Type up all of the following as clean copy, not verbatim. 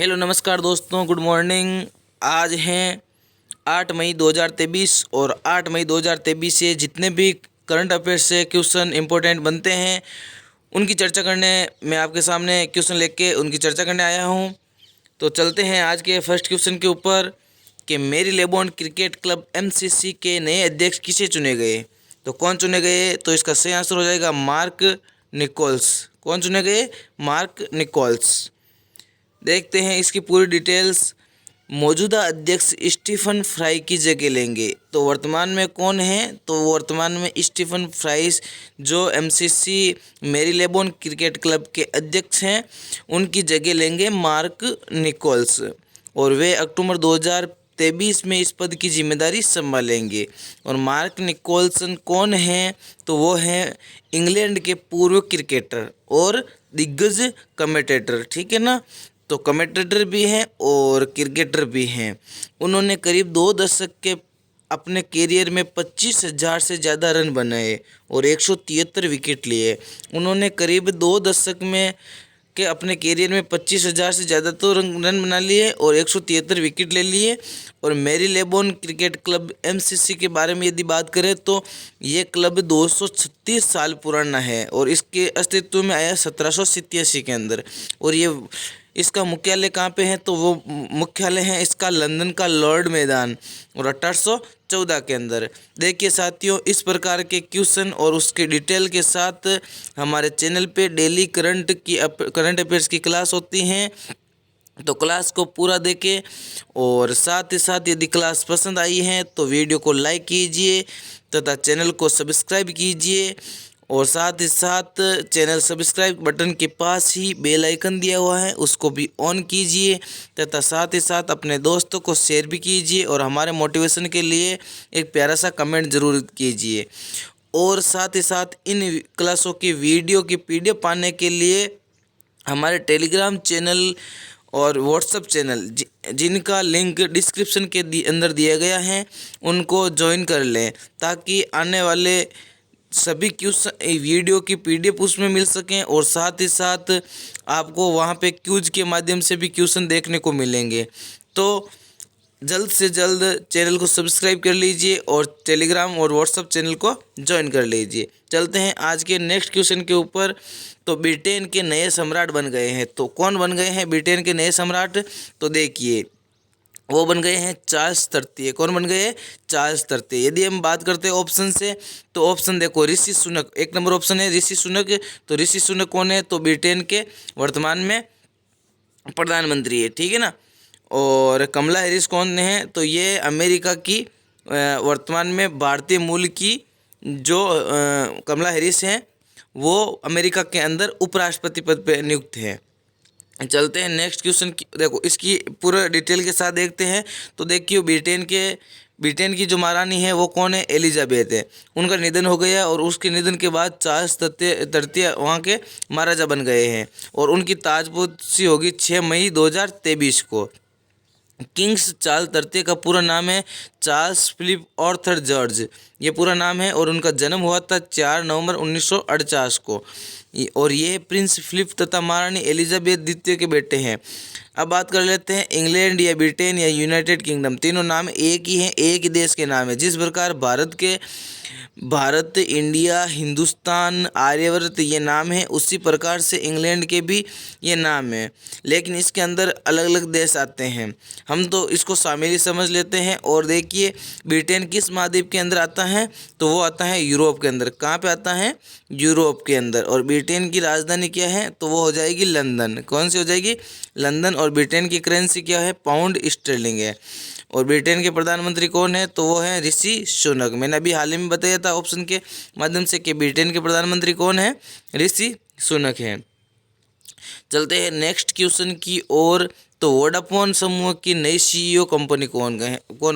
Hello नमस्कार दोस्तों, good morning. आज हैं 8 मई 2023 और 8 मई 2023 से जितने भी करंट अफेयर्स से क्वेश्चन इंपॉर्टेंट बनते हैं उनकी चर्चा करने मैं आपके सामने क्वेश्चन लेके उनकी चर्चा करने आया हूं। तो चलते हैं आज के फर्स्ट क्वेश्चन के ऊपर कि मेरीलेबोन क्रिकेट क्लब एमसीसी के नए अध्यक्ष किसे चुने गए। तो कौन चुने गए, तो इसका सही आंसर हो जाएगा मार्क निकोल्स। कौन चुने गए? Mark Nichols. देखते हैं इसकी पूरी डिटेल्स। मौजूदा अध्यक्ष स्टीफन फ्राई की जगह लेंगे। तो वर्तमान में कौन है? तो वर्तमान में स्टीफन फ्राइस जो एमसीसी मेरीलेबोन क्रिकेट क्लब के अध्यक्ष हैं उनकी जगह लेंगे मार्क निकोल्स, और वे अक्टूबर 2023 में इस पद की जिम्मेदारी संभालेंगे। और मार्क निकोल्सन कौन हैं? तो वो हैं इंग्लैंड के पूर्व क्रिकेटर और दिग्गज कमेंटेटर, ठीक है ना। तो कमेंटेटर भी हैं और क्रिकेटर भी हैं। उन्होंने करीब 2 दशक के अपने करियर में 25,000 से ज़्यादा रन बनाए और 173 विकेट लिए। उन्होंने करीब 2 दशक में के अपने करियर में 25,000 से ज़्यादा तो रन बना लिए और 173 विकेट ले लिए। और मेरीलेबोन क्रिकेट क्लब एमसीसी के बारे में यदि बात करें तो ये क्लब 236 साल पुराना है और इसके अस्तित्व में आया 1787 के अंदर। और ये इसका मुख्यालय कहाँ पे है? तो वो मुख्यालय है इसका लंदन का लॉर्ड मैदान और 1814 के अंदर। देखिए साथियों, इस प्रकार के क्वेश्चन और उसके डिटेल के साथ हमारे चैनल पे डेली करंट अफेयर्स की क्लास होती हैं। तो क्लास को पूरा देखें और साथ ही साथ यदि क्लास पसंद आई है तो वीडियो को लाइक कीजिए तथा चैनल को सब्सक्राइब कीजिए। और साथ ही साथ चैनल सब्सक्राइब बटन के पास ही बेल आइकन दिया हुआ है उसको भी ऑन कीजिए तथा साथ ही साथ अपने दोस्तों को शेयर भी कीजिए और हमारे मोटिवेशन के लिए एक प्यारा सा कमेंट ज़रूर कीजिए। और साथ ही साथ इन क्लासों की वीडियो की पीडीएफ पाने के लिए हमारे टेलीग्राम चैनल और व्हाट्सएप चैनल जिनका लिंक डिस्क्रिप्शन के अंदर दिया गया है उनको ज्वाइन कर लें ताकि आने वाले सभी क्यूज वीडियो की पीडीएफ उसमें मिल सकें और साथ ही साथ आपको वहां पे क्यूज के माध्यम से भी क्वेश्चन देखने को मिलेंगे। तो जल्द से जल्द चैनल को सब्सक्राइब कर लीजिए और टेलीग्राम और व्हाट्सएप चैनल को ज्वाइन कर लीजिए। चलते हैं आज के नेक्स्ट क्वेश्चन के ऊपर। तो ब्रिटेन के नए सम्राट बन गए हैं। तो कौन बन गए हैं ब्रिटेन के नए सम्राट? तो देखिए वो बन गए हैं चार्ल्स तृतीय। कौन बन गए? चार्ल्स तृतीय। यदि हम बात करते हैं ऑप्शन से तो ऑप्शन देखो, ऋषि सुनक एक नंबर ऑप्शन है, ऋषि सुनक। तो ऋषि सुनक कौन है? तो ब्रिटेन के वर्तमान में प्रधानमंत्री है, ठीक है ना। और कमला हैरिस कौन है? तो ये अमेरिका की वर्तमान में भारतीय मूल की जो कमला हैरिस हैं वो अमेरिका के अंदर उपराष्ट्रपति पद पे नियुक्त है। चलते हैं नेक्स्ट क्वेश्चन की। देखो इसकी पूरा डिटेल के साथ देखते हैं। तो देखिए ब्रिटेन की जो महारानी है वो कौन है? एलिजाबेथ है। उनका निधन हो गया और उसके निधन के बाद चार्ल्स तृतीय वहाँ के महाराजा बन गए हैं और उनकी ताजपोशी होगी 6 मई 2023 को। किंग्स चार्ल्स तृतीय का पूरा नाम है चार्ल्स फिलिप आर्थर जॉर्ज, ये पूरा नाम है। और उनका जन्म हुआ था 4 नवंबर 1948 को। और ये प्रिंस फिलिप तथा महारानी एलिजाबेथ द्वितीय के बेटे हैं। अब बात कर लेते हैं इंग्लैंड या ब्रिटेन या यूनाइटेड किंगडम, तीनों नाम एक ही हैं, एक ही देश के नाम है। जिस प्रकार भारत, इंडिया, हिंदुस्तान, आर्यवर्त ये नाम है, उसी प्रकार से इंग्लैंड के भी ये नाम है, लेकिन इसके अंदर अलग अलग देश आते हैं। हम तो इसको शामिल ही समझ लेते हैं। और देखिए ब्रिटेन किस महाद्वीप के अंदर आता है? तो वो आता है यूरोप के अंदर। कहाँ पे आता है? यूरोप के अंदर। और ब्रिटेन की राजधानी क्या है? तो वो हो जाएगी लंदन। कौन सी हो जाएगी? लंदन। और ब्रिटेन की करेंसी क्या है? पाउंड स्टर्लिंग है। और ब्रिटेन के प्रधानमंत्री कौन है? तो वो है ऋषि सुनक। मैंने अभी हाल ही में बताया था ऑप्शन के माध्यम से कि ब्रिटेन के प्रधानमंत्री कौन है? ऋषि सुनक है। चलते हैं नेक्स्ट क्वेश्चन की ओर। तो वोडाफोन समूह की नई सीईओ कंपनी कौन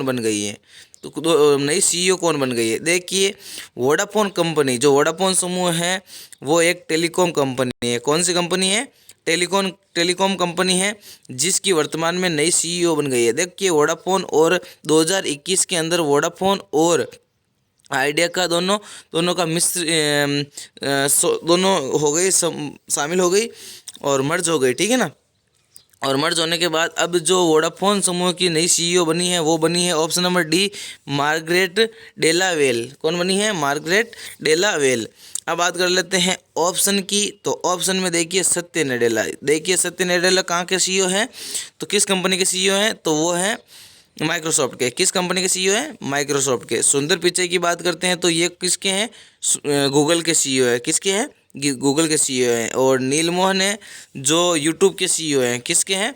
बन गई है? तो नई सीईओ कौन बन गई है? देखिए वोडाफोन कंपनी, जो वोडाफोन समूह है वो एक टेलीकॉम कंपनी है। कौन सी कंपनी है? टेलीकॉम कंपनी है जिसकी वर्तमान में नई सीईओ बन गई है। देखिए वोडाफोन और 2021 के अंदर वोडाफोन और आइडिया का दोनों का दोनों हो गई, शामिल हो गई और मर्ज हो गई, ठीक है ना। और मर्ज होने के बाद अब जो वोडाफोन समूह की नई सीईओ बनी है वो बनी है ऑप्शन नंबर डी, मार्गरेट डेलावेल। कौन बनी है? मार्गरेट डेलावेल। अब बात कर लेते हैं ऑप्शन की, तो ऑप्शन में देखिए सत्य नडेला। देखिए सत्य नडेला कहाँ के सीईओ हैं, तो किस कंपनी के सीईओ हैं, तो वो है माइक्रोसॉफ्ट के। किस कंपनी के सीईओ है? माइक्रोसॉफ्ट के। सुंदर पिचाई की बात करते हैं तो ये किसके हैं? गूगल के सीईओ है। किसके हैं? गूगल के सीईओ हैं। और नील मोहन है जो यूट्यूब के सीईओ हैं। किसके हैं?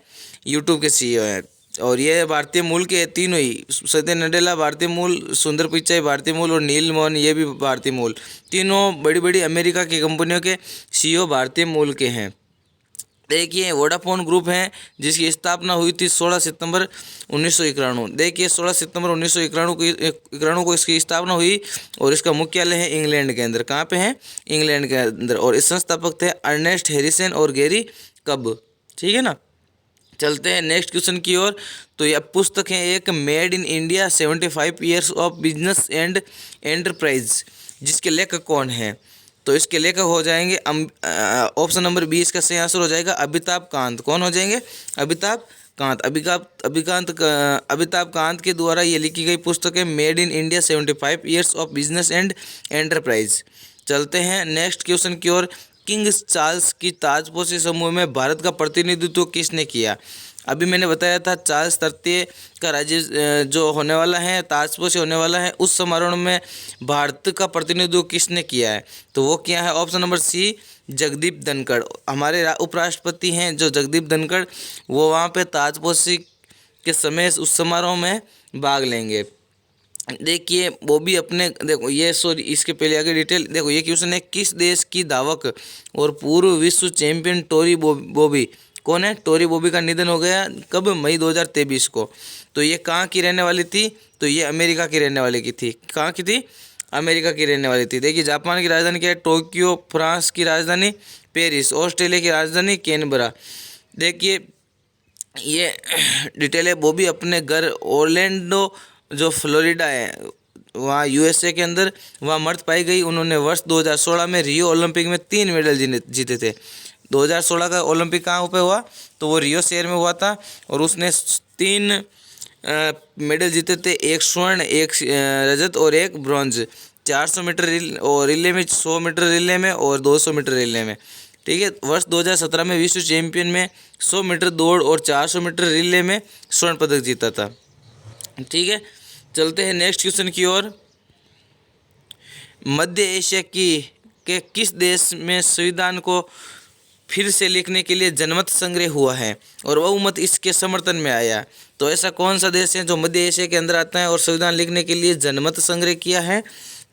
यूट्यूब के सीईओ हैं। और ये भारतीय मूल के तीनों ही, सत्य नडेला भारतीय मूल, सुंदर पिचाई भारतीय मूल और नील मोहन ये भी भारतीय मूल। तीनों बड़ी बड़ी अमेरिका की कंपनियों के सीईओ भारतीय मूल के हैं। देखिए वोडाफोन ग्रुप है जिसकी स्थापना हुई थी 16 सितंबर 1991। देखिए 16 सितंबर 1991 को इसकी स्थापना हुई और इसका मुख्यालय है इंग्लैंड के अंदर। कहाँ पे है? इंग्लैंड के अंदर। और इस संस्थापक थे अर्नेस्ट हैरिसन और गैरी कब। ठीक है ना। चलते हैं नेक्स्ट क्वेश्चन की ओर। तो यह पुस्तक है एक, made in India 75 years of business and enterprise, जिसके लेखक कौन है? तो इसके लेखक हो जाएंगे ऑप्शन नंबर बी इसका सही आंसर हो जाएगा अमिताभ कांत। कौन हो जाएंगे? अमिताभ कांत। अमिताभ कांत के द्वारा ये लिखी गई पुस्तक है made in India 75 years of business and enterprise. चलते हैं नेक्स्ट क्वेश्चन की ओर। किंग चार्ल्स की ताजपोशी समूह में भारत का प्रतिनिधित्व किसने किया? अभी मैंने बताया था चार्ल्स तृतीय का राज्य जो होने वाला है, ताजपोशी होने वाला है, उस समारोह में भारत का प्रतिनिधित्व किसने किया है? तो वो क्या है? Option number C, Jagdeep Dhankhar. हमारे उपराष्ट्रपति हैं जो जगदीप धनखड़, वो वहाँ पे ताजपोशी के समय उस समारोह में भाग लेंगे। देखिए वो भी अपने, देखो ये सॉरी इसके पहले आगे डिटेल देखो। ये क्वेश्चन है, किस देश की धावक और पूर्व विश्व चैंपियन टोरी बॉबी, कौन है? टोरी बॉबी का निधन हो गया कब? मई 2023 को। तो ये कहाँ की रहने वाली थी? तो ये अमेरिका की रहने वाली की थी। कहाँ की थी? अमेरिका की रहने वाली थी। देखिए जापान की राजधानी क्या है? टोक्यो। फ्रांस की राजधानी पेरिस। ऑस्ट्रेलिया की राजधानी कैनबरा। देखिए ये डिटेल है। वो भी अपने घर ओरलैंडो जो फ्लोरिडा है वहाँ यूएसए के अंदर वहाँ मर्द पाई गई। उन्होंने वर्ष 2016 में रियो ओलंपिक में 3 मेडल जीते थे। 2016 का ओलंपिक कहाँ पे हुआ? तो वो रियो शहर में हुआ था और उसने 3 मेडल जीते थे, 1 स्वर्ण, 1 रजत और 1 ब्रॉन्ज। 400 मीटर रिले में, 100 मीटर रिले में और 200 मीटर रिले में। ठीक है। वर्ष 2017 में विश्व चैंपियन में 100 मीटर दौड़ और 400 मीटर रिले में स्वर्ण पदक जीता था। ठीक है। चलते हैं नेक्स्ट क्वेश्चन की ओर। मध्य एशिया के किस देश में संविधान को फिर से लिखने के लिए जनमत संग्रह हुआ है और बहुमत इसके समर्थन में आया? तो ऐसा कौन सा देश है जो मध्य एशिया के अंदर आता है और संविधान लिखने के लिए जनमत संग्रह किया है?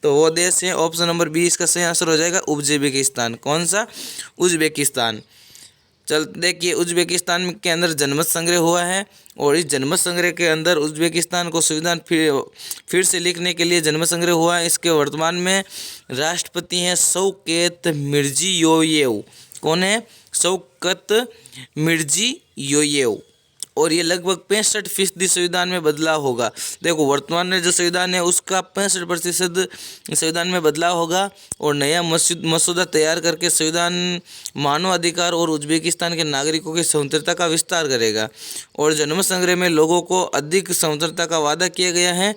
तो वो देश है ऑप्शन नंबर बी इसका सही आंसर हो जाएगा उज्बेकिस्तान। कौन सा? उज्बेकिस्तान। चल देखिए उज्बेकिस्तान के अंदर जनमत संग्रह हुआ है और इस जनमत संग्रह के अंदर उज्बेकिस्तान को संविधान फिर से लिखने के लिए जनमत संग्रह हुआ है। इसके वर्तमान में राष्ट्रपति हैं शौकत मिर्जियोयेव। कौन है? Shavkat Mirziyoyev. और ये लगभग 65% संविधान में बदलाव होगा। देखो वर्तमान में जो संविधान है उसका 65% संविधान में बदलाव होगा और नया मसौदा तैयार करके संविधान मानव अधिकार और उज्बेकिस्तान के नागरिकों की स्वतंत्रता का विस्तार करेगा। और जनमत संग्रह में लोगों को अधिक स्वतंत्रता का वादा किया गया है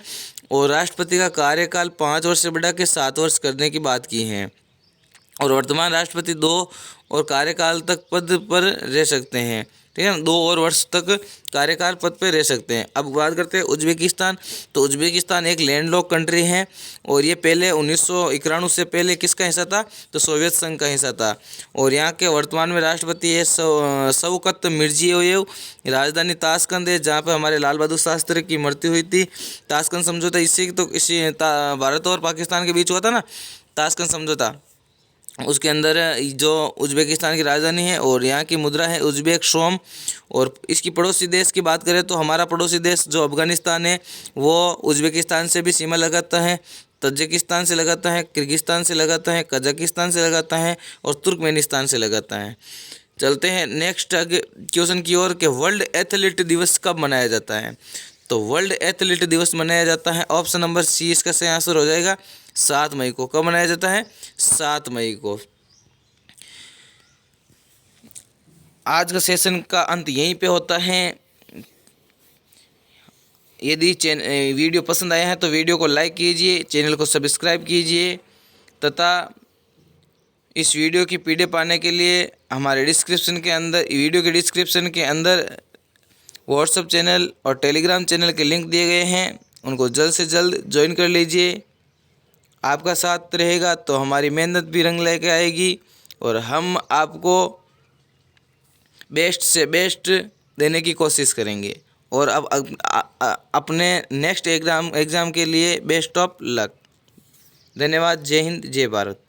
और राष्ट्रपति का कार्यकाल 5 वर्ष से बढ़ा के 7 वर्ष करने की बात की है। और वर्तमान राष्ट्रपति 2 और कार्यकाल तक पद पर रह सकते हैं। ठीक है ना, 2 और वर्ष तक कार्यकाल पद पर रह सकते हैं। अब बात करते हैं उज्बेकिस्तान। तो उज्बेकिस्तान एक लैंडलॉक कंट्री है और ये पहले 1991 से पहले किसका हिस्सा था? तो सोवियत संघ का हिस्सा था। और यहाँ के वर्तमान में राष्ट्रपति है शौकत मिर्जियोयेव। राजधानी ताशकंद है जहाँ पर हमारे लाल बहादुर शास्त्री की मृत्यु हुई थी। ताशकंद समझौता इसी भारत और पाकिस्तान के बीच हुआ था ना, ताशकंद समझौता। उसके अंदर जो उज्बेकिस्तान की राजधानी है और यहाँ की मुद्रा है उज्बेक सोम। और इसकी पड़ोसी देश की बात करें तो हमारा पड़ोसी देश जो अफगानिस्तान है वो उज्बेकिस्तान से भी सीमा लगाता है, तजिकिस्तान से लगाता है, किर्गिस्तान से लगाता है, कजाकिस्तान से लगाता है और तुर्कमेनिस्तान से लगाता है। चलते हैं नेक्स्ट क्वेश्चन की ओर कि वर्ल्ड एथलीट दिवस कब मनाया जाता है? तो वर्ल्ड एथलीट दिवस मनाया जाता है ऑप्शन नंबर सी इसका सही आंसर हो जाएगा 7 मई को। कब मनाया जाता है? 7 मई को। आज का सेशन का अंत यहीं पे होता है। यदि वीडियो पसंद आया है तो वीडियो को लाइक कीजिए, चैनल को सब्सक्राइब कीजिए तथा इस वीडियो की पीडीएफ पाने के लिए हमारे वीडियो के डिस्क्रिप्शन के अंदर व्हाट्सएप चैनल और टेलीग्राम चैनल के लिंक दिए गए हैं, उनको जल्द से जल्द ज्वाइन कर लीजिए। आपका साथ रहेगा तो हमारी मेहनत भी रंग लेके आएगी और हम आपको बेस्ट से बेस्ट देने की कोशिश करेंगे। और अब अपने नेक्स्ट एग्ज़ाम के लिए बेस्ट ऑफ लक। धन्यवाद। जय हिंद, जय भारत।